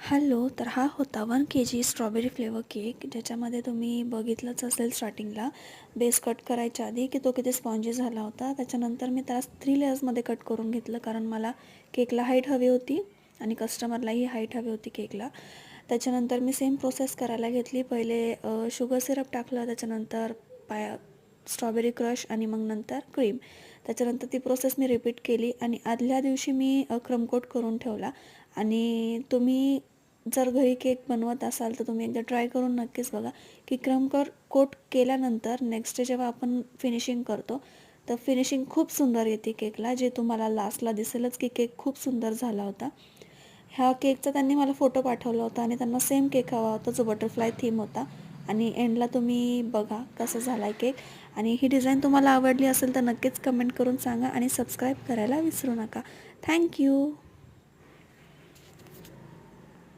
Hello, तर हा होता 1 kg स्ट्रॉबेरी फ्लेवर केक, ज्याच्यामध्ये तुम्ही बघितलंच असेल स्टार्टिंगला बेस कट करायच्या आधी की तो किती स्पॉन्जी झाला होता. त्याच्यानंतर मी त्याला 3 लेयर्समध्ये कट करून घेतलं, कारण मला केकला हाईट हवी होती आणि कस्टमरलाही हाईट हवी होती केकला. त्याच्यानंतर मी सेम प्रोसेस करायला घेतली. पहिले शुगर सिरप टाकलं, त्याच्यानंतर स्ट्रॉबेरी क्रश आणि मग नंतर क्रीम. त्याच्यानंतर ती प्रोसेस मी रिपीट केली आणि आदल्या दिवशी मी क्रमकोट करून ठेवला. आणि तुम्ही जर घरी केक बनवत असाल तर तुम्ही एकदा ट्राय करून नक्कीच बघा की कोट केल्यानंतर नेक्स्ट डे जेव्हा आपण फिनिशिंग करतो तर फिनिशिंग खूप सुंदर येते केकला, जे तुम्हाला लास्टला दिसेलच की केक खूप सुंदर झाला होता. ह्या केकचा त्यांनी मला फोटो पाठवला होता आणि त्यांना सेम केक हवा होता जो बटरफ्लाय थीम होता. आणि एंडला तुम्ही बघा कसं झाला आहे केक. आणि ही डिझाईन तुम्हाला आवडली असेल तर नक्कीच कमेंट करून सांगा आणि सबस्क्राईब करायला विसरू नका. थँक्यू.